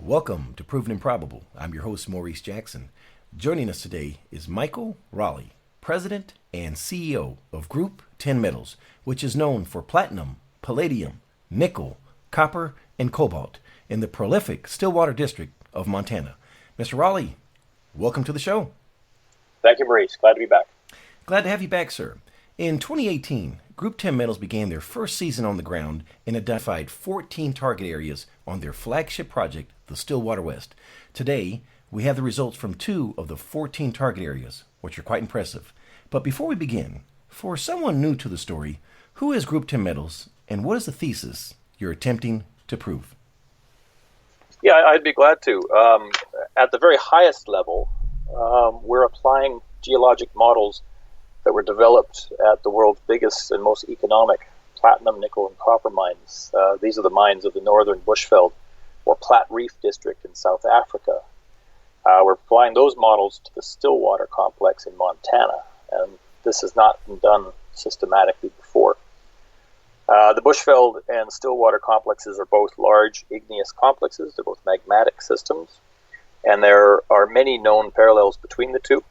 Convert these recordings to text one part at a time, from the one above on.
Welcome to Proven and Probable. I'm your host, Maurice Jackson. Joining us today is Michael Rowley, President and CEO of Group 10 Metals, which is known for platinum, palladium, nickel, copper, and cobalt in the prolific Stillwater District of Montana. Mr. Rowley, welcome to the show. Thank you, Maurice. Glad to be back. Glad to have you back, sir. In 2018, Group 10 Metals began their first season on the ground and identified 14 target areas on their flagship project, the Stillwater West. Today, we have the results from 2 of the 14 target areas, which are quite impressive. But before we begin, for someone new to the story, who is Group 10 Metals and what is the thesis you're attempting to prove? Yeah, I'd be glad to. At the very highest level, we're applying geologic models that were developed at the world's biggest and most economic platinum, nickel, and copper mines. These are the mines of the northern Bushveld or Platreef district in South Africa. We're applying those models to the Stillwater complex in Montana, and this has not been done systematically before. The Bushveld and Stillwater complexes are both large igneous complexes. They're both magmatic systems, and there are many known parallels between the two.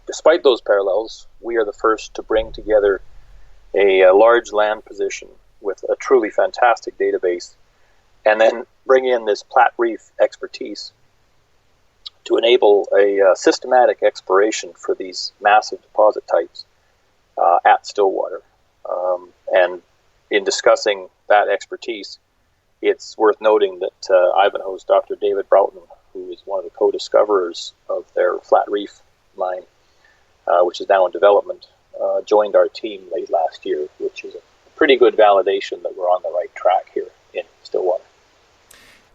Despite those parallels, we are the first to bring together a large land position with a truly fantastic database, and then bring in this Platreef expertise to enable a systematic exploration for these massive deposit types at Stillwater. And in discussing that expertise, it's worth noting that Ivanhoe's Dr. David Broughton, who is one of the co-discoverers of their Platreef mine, which is now in development, joined our team late last year, which is a pretty good validation that we're on the right track here in Stillwater.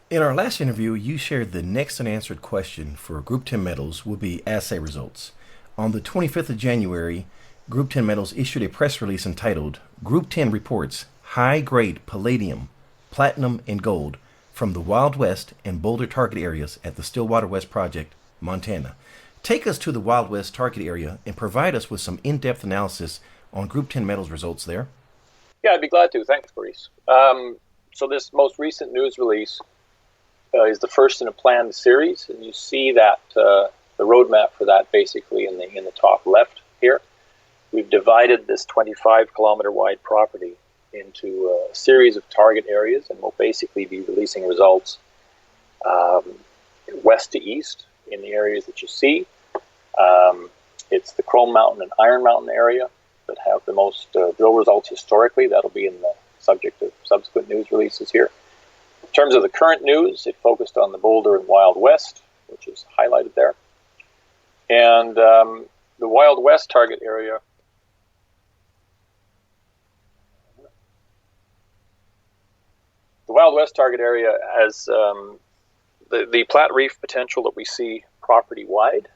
In our last interview, you shared the next unanswered question for Group 10 Metals will be assay results. On the 25th of January, Group 10 Metals issued a press release entitled Group 10 Reports High-Grade Palladium, Platinum, and Gold from the Wild West and Boulder target areas at the Stillwater West Project, Montana. Take us to the Wild West target area and provide us with some in-depth analysis on Group 10 Metals results there. Yeah, I'd be glad to. Thanks, Maurice. So this most recent news release is the first in a planned series, and you see that the roadmap for that basically in the top left here. We've divided this 25-kilometer wide property into a series of target areas, and we'll basically be releasing results west to east in the areas that you see. It's the Chrome Mountain and Iron Mountain area that have the most drill results historically. That'll be in the subject of subsequent news releases here. In terms of the current news, it focused on the Boulder and Wild West, which is highlighted there. And the Wild West target area has the Platreef potential that we see property-wide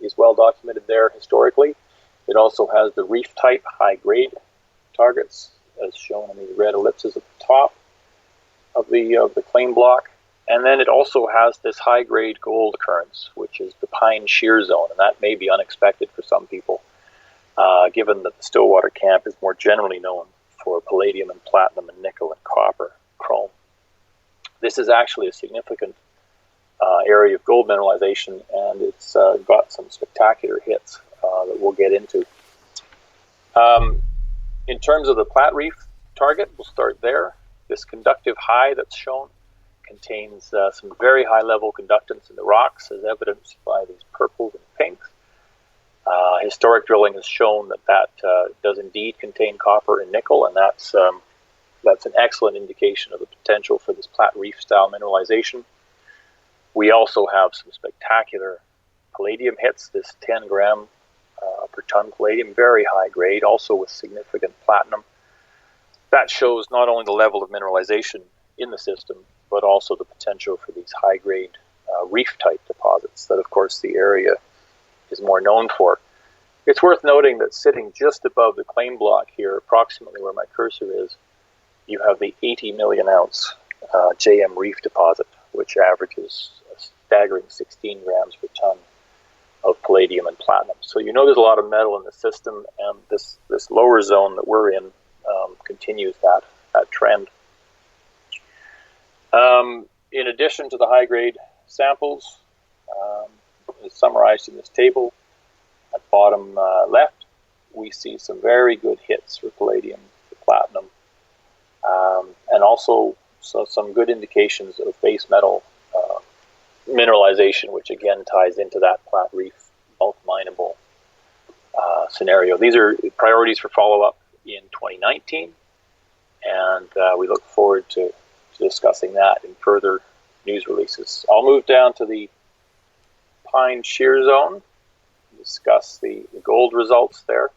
is well documented there historically. It also has the reef-type high-grade targets, as shown in the red ellipses at the top of the claim block. And then it also has this high-grade gold occurrence, which is the Pine Shear Zone, and that may be unexpected for some people, given that the Stillwater camp is more generally known for palladium and platinum and nickel and copper, chrome. This is actually a significant area of gold mineralization, and it's got some spectacular hits that we'll get into. In terms of the Platreef target, we'll start there. This conductive high that's shown contains some very high-level conductance in the rocks, as evidenced by these purples and pinks. Historic drilling has shown that does indeed contain copper and nickel, and that's an excellent indication of the potential for this Platreef-style mineralization. We also have some spectacular palladium hits, this 10 gram per ton palladium, very high grade, also with significant platinum. That shows not only the level of mineralization in the system, but also the potential for these high grade reef-type deposits that, of course, the area is more known for. It's worth noting that sitting just above the claim block here, approximately where my cursor is, you have the 80 million ounce JM reef deposit, which averages a staggering 16 grams per ton of palladium and platinum. So you know there's a lot of metal in the system, and this lower zone that we're in continues that trend. In addition to the high-grade samples, as summarized in this table, at bottom left, we see some very good hits for palladium, for platinum, and also some good indications of base metal mineralization, which again ties into that Platreef bulk mineable scenario. These are priorities for follow-up in 2019, and we look forward to discussing that in further news releases. I'll move down to the Pine Shear Zone, discuss the gold results there.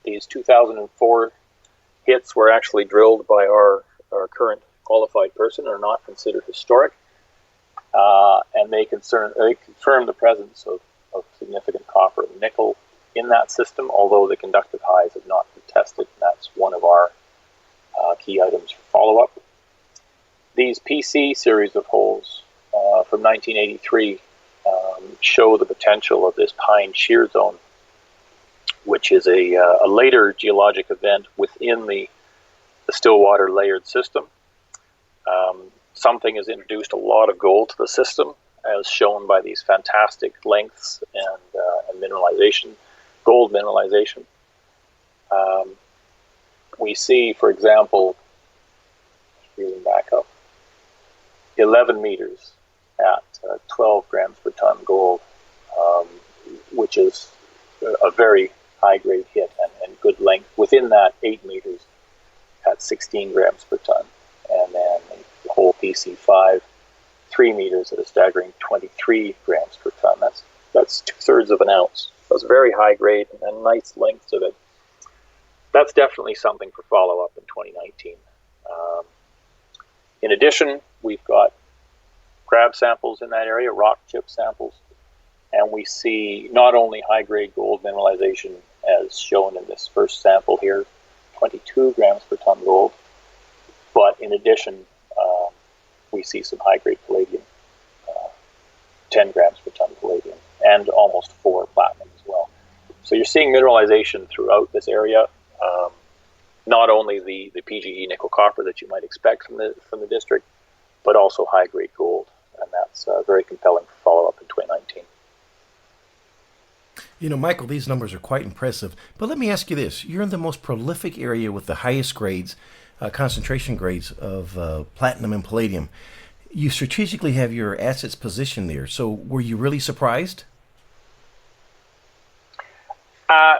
These 2004 hits were actually drilled by our current qualified person, are not considered historic, and they confirm the presence of significant copper and nickel in that system, although the conductive highs have not been tested. That's one of our key items for follow-up. These PC series of holes from 1983 show the potential of this Pine Shear Zone, which is a later geologic event within the Stillwater layered system. Something has introduced a lot of gold to the system, as shown by these fantastic lengths and mineralization, gold mineralization. We see, for example, reading back up, 11 meters at 12 grams per ton gold, which is a very high-grade hit and good length. Within that, 8 meters at 16 grams per ton. And then the whole PC5, 3 meters at a staggering 23 grams per ton. That's 2/3 of an ounce. That's very high-grade and nice lengths of it. That's definitely something for follow-up in 2019. In addition, we've got crab samples in that area, rock chip samples, and we see not only high-grade gold mineralization as shown in this first sample here, 22 grams per ton gold, but in addition, we see some high-grade palladium, 10 grams per ton palladium, and almost 4 platinum as well. So you're seeing mineralization throughout this area, not only the PGE nickel copper that you might expect from the district, but also high-grade gold, and that's very compelling for follow-up in 2019. You know, Michael, these numbers are quite impressive. But let me ask you this. You're in the most prolific area with the highest grades, concentration grades of platinum and palladium. You strategically have your assets positioned there. So were you really surprised?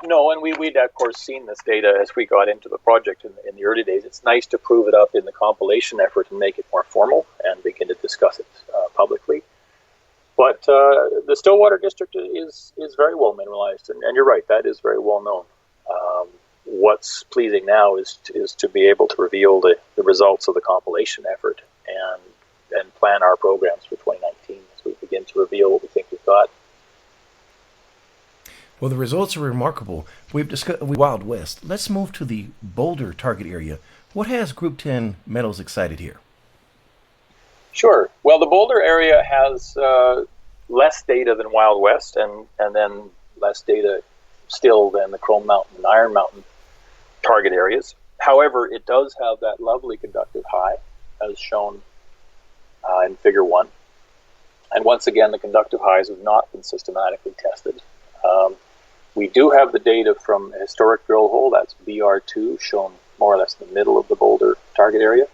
No, and we'd, of course, seen this data as we got into the project in the early days. It's nice to prove it up in the compilation effort and make it more formal and begin to discuss it publicly. But the Stillwater district is very well mineralized, and you're right, that is very well known. What's pleasing now is to be able to reveal the results of the compilation effort and plan our programs for 2019 as we begin to reveal what we think we've got. Well, the results are remarkable. We've discussed Wild West. Let's move to the Boulder target area. What has Group 10 metals excited here? Sure. Well, the Boulder area has less data than Wild West, and then less data still than the Chrome Mountain and Iron Mountain target areas. However, it does have that lovely conductive high, as shown in Figure 1. And once again, the conductive highs have not been systematically tested. We do have the data from a historic drill hole, that's BR2, shown more or less in the middle of the Boulder target area.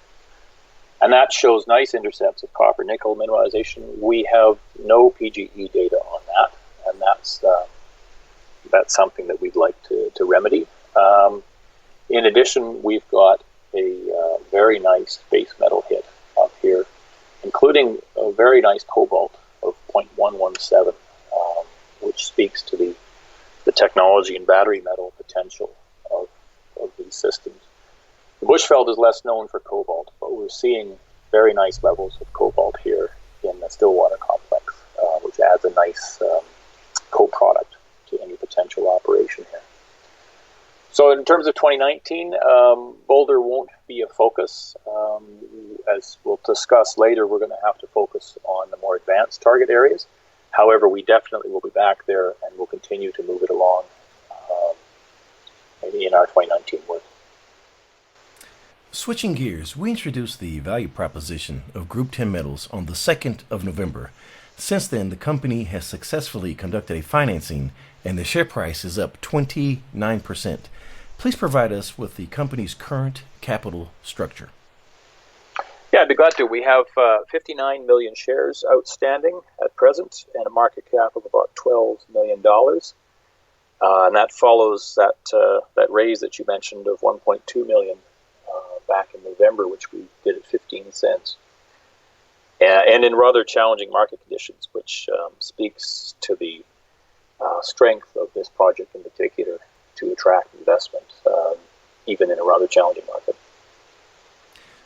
And that shows nice intercepts of copper nickel mineralization. We have no PGE data on that, and that's something that we'd like to remedy. In addition, we've got a very nice base metal hit up here, including a very nice cobalt of 0.117, which speaks to the technology and battery metal potential of these systems. The Bushveld is less known for cobalt, but we're seeing very nice levels of cobalt here in the Stillwater complex, which adds a nice co-product to any potential operation here. So in terms of 2019, Boulder won't be a focus. As we'll discuss later, we're going to have to focus on the more advanced target areas. However, we definitely will be back there and we'll continue to move it along maybe in our 2019 work. Switching gears, we introduced the value proposition of Group 10 metals on the 2nd of November. Since then, the company has successfully conducted a financing and the share price is up 29%. Please provide us with the company's current capital structure. Yeah, I'd be glad to. We have 59 million shares outstanding at present and a market cap of about $12 million. And that follows that raise that you mentioned of 1.2 million back in November, which we did at 15 cents. And in rather challenging market conditions, which speaks to the strength of this project in particular to attract investment, even in a rather challenging market.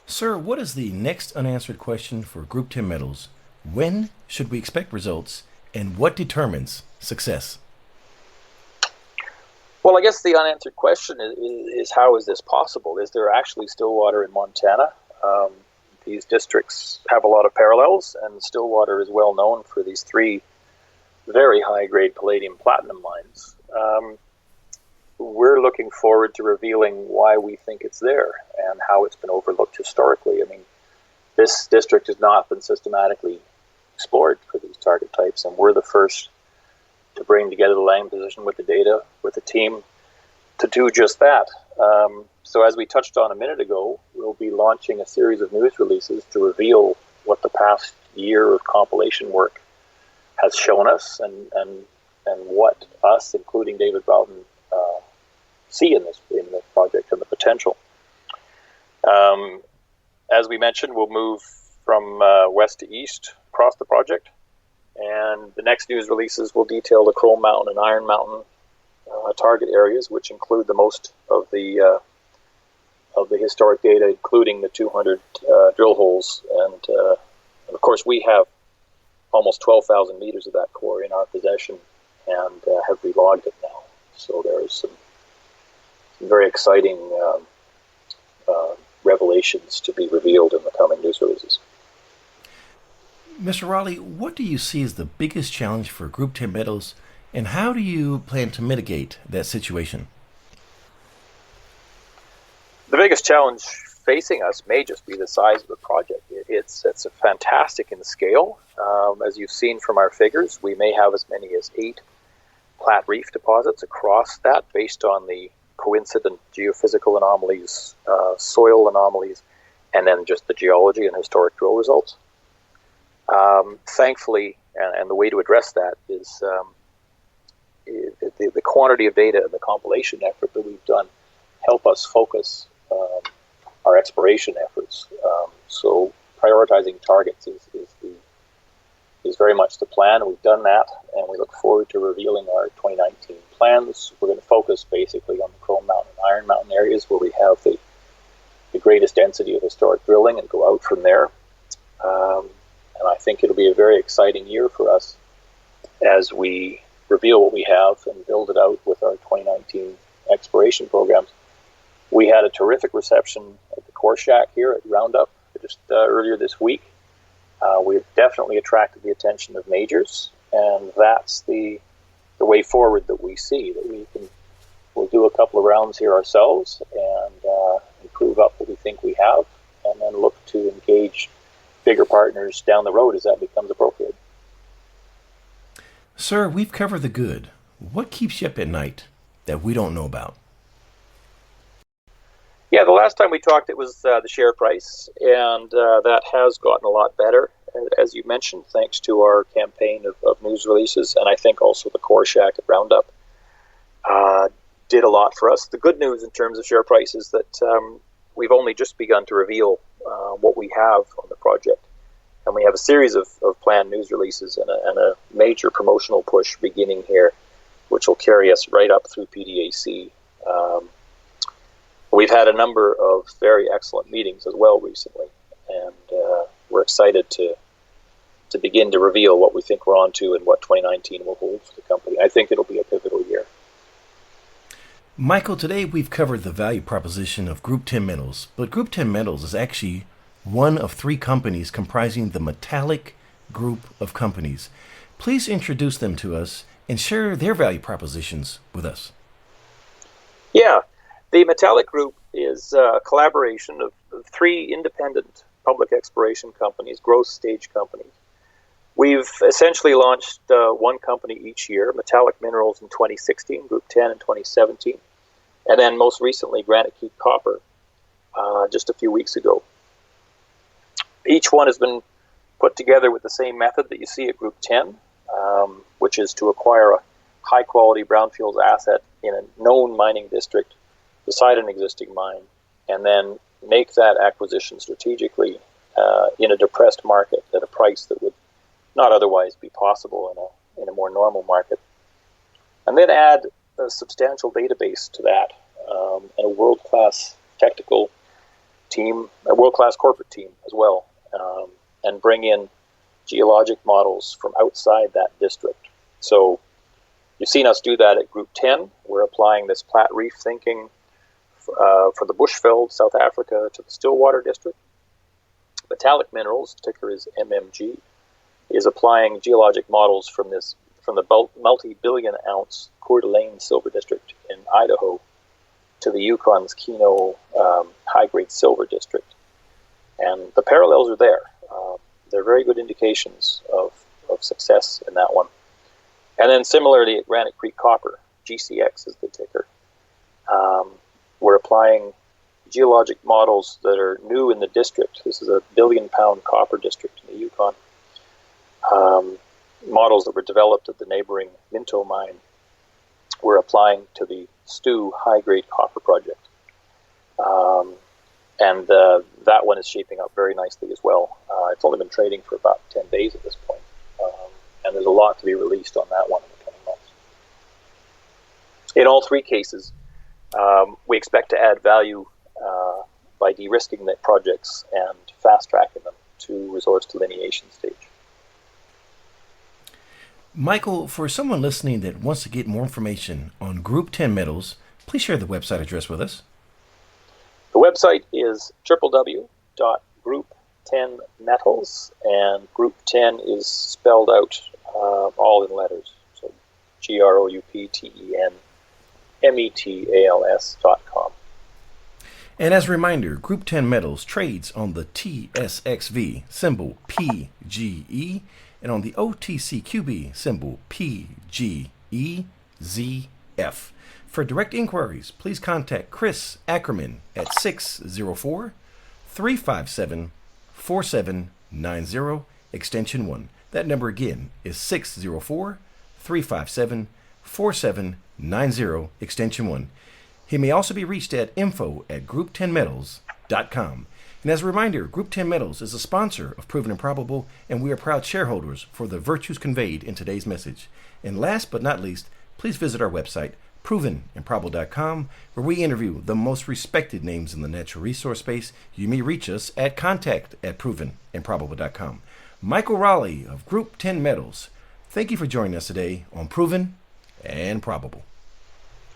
Sir, what is the next unanswered question for Group 10 metals? When should we expect results, and what determines success? Well, I guess the unanswered question is how is this possible? Is there actually Stillwater in Montana? These districts have a lot of parallels, and Stillwater is well known for these three very high-grade palladium platinum mines. We're looking forward to revealing why we think it's there and how it's been overlooked historically. I mean, this district has not been systematically explored for these target types, and we're the first to bring together the land position with the data, with the team, to do just that. So as we touched on a minute ago, we'll be launching a series of news releases to reveal what the past year of compilation work has shown us and what us, including David Broughton, see in this project and the potential. As we mentioned, we'll move from west to east across the project, and the next news releases will detail the Chrome Mountain and Iron Mountain target areas, which include the most of the historic data, including the 200 drill holes. And of course, we have almost 12,000 meters of that core in our possession and have relogged it now. So there is some very exciting revelations to be revealed in the coming news releases. Mr. Rowley, what do you see as the biggest challenge for Group 10 metals, and how do you plan to mitigate that situation? The biggest challenge facing us may just be the size of the project. It's fantastic in scale. As you've seen from our figures, we may have as many as 8 Platreef deposits across that based on the coincident geophysical anomalies, soil anomalies, and then just the geology and historic drill results. Thankfully, and the way to address that is the quantity of data and the compilation effort that we've done help us focus our exploration efforts. So prioritizing targets is very much the plan, and we've done that, and we look forward to revealing our 2019 plans. We're going to focus basically on the Chrome Mountain and Iron Mountain areas where we have the greatest density of historic drilling and go out from there. And I think it'll be a very exciting year for us as we reveal what we have and build it out with our 2019 exploration programs. We had a terrific reception at the Core Shack here at Roundup just earlier this week. We've definitely attracted the attention of majors, and that's the way forward that we see, that we'll do a couple of rounds here ourselves and improve up what we think we have, and then look to engage bigger partners down the road as that becomes appropriate. Sir, we've covered the good. What keeps you up at night that we don't know about? Yeah, the last time we talked, it was the share price, and that has gotten a lot better, as you mentioned, thanks to our campaign of news releases, and I think also the Core Shack at Roundup did a lot for us. The good news in terms of share price is that we've only just begun to reveal what we have on the project, and we have a series of planned news releases and a major promotional push beginning here, which will carry us right up through PDAC. We've had a number of very excellent meetings as well recently, and we're excited to begin to reveal what we think we're on to and what 2019 will hold for the company. I think it'll be a pivotal year. Michael, today we've covered the value proposition of Group 10 Metals, but Group 10 Metals is actually one of 3 companies comprising the metallic group of companies. Please introduce them to us and share their value propositions with us. Yeah, the metallic group is a collaboration of three independent public exploration companies, growth stage companies. We've essentially launched one company each year, Metallic Minerals in 2016, Group 10 in 2017, and then most recently Granite Creek Copper just a few weeks ago. Each one has been put together with the same method that you see at Group 10, which is to acquire a high-quality brownfields asset in a known mining district beside an existing mine, and then make that acquisition strategically in a depressed market at a price that would not otherwise be possible in a more normal market. And then add a substantial database to that, and a world-class technical team, a world-class corporate team as well, and bring in geologic models from outside that district. So you've seen us do that at Group 10. We're applying this Platreef thinking for the Bushveld, South Africa, to the Stillwater district. Metallic Minerals, ticker is MMG, is applying geologic models from the multi-billion ounce Coeur d'Alene silver district in Idaho to the Yukon's Keno high-grade silver district. And the parallels are there. They're very good indications of success in that one. And then similarly at Granite Creek Copper, GCX is the ticker. We're applying geologic models that are new in the district. This is a billion-pound copper district in the Yukon. Models that were developed at the neighboring Minto mine we're applying to the Stu high-grade copper project. And that one is shaping up very nicely as well. It's only been trading for about 10 days at this point. And there's a lot to be released on that one in the coming months. In all three cases, we expect to add value by de-risking the projects and fast-tracking them to resource delineation stage. Michael, for someone listening that wants to get more information on Group 10 metals, please share the website address with us. The website is www.group10metals, and Group 10 is spelled out all in letters. So GROUPTENMETALS.com. And as a reminder, Group 10 Metals trades on the TSXV, symbol PGE, and on the OTCQB, symbol PGEZF. For direct inquiries, please contact Chris Ackerman at 604-357-4790, extension 1. That number again is 604-357-4790, extension 1. He may also be reached at info@group10metals.com. And as a reminder, Group 10 Metals is a sponsor of Proven and Probable, and we are proud shareholders for the virtues conveyed in today's message. And last but not least, please visit our website, provenandprobable.com, where we interview the most respected names in the natural resource space. You may reach us at contact@provenandprobable.com. Michael Rowley of Group 10 Metals, thank you for joining us today on Proven and Probable.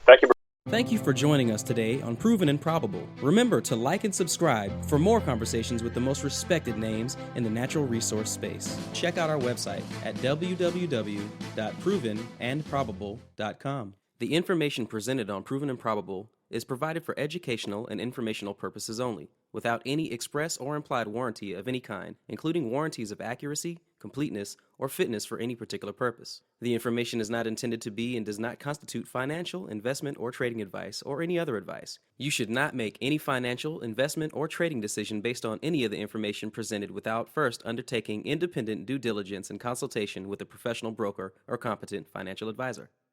Thank you. Thank you for joining us today on Proven and Probable. Remember to like and subscribe for more conversations with the most respected names in the natural resource space. Check out our website at www.provenandprobable.com. The information presented on Proven and Probable is provided for educational and informational purposes only, without any express or implied warranty of any kind, including warranties of accuracy, completeness, or fitness for any particular purpose. The information is not intended to be and does not constitute financial, investment, or trading advice, or any other advice. You should not make any financial, investment, or trading decision based on any of the information presented without first undertaking independent due diligence and consultation with a professional broker or competent financial advisor.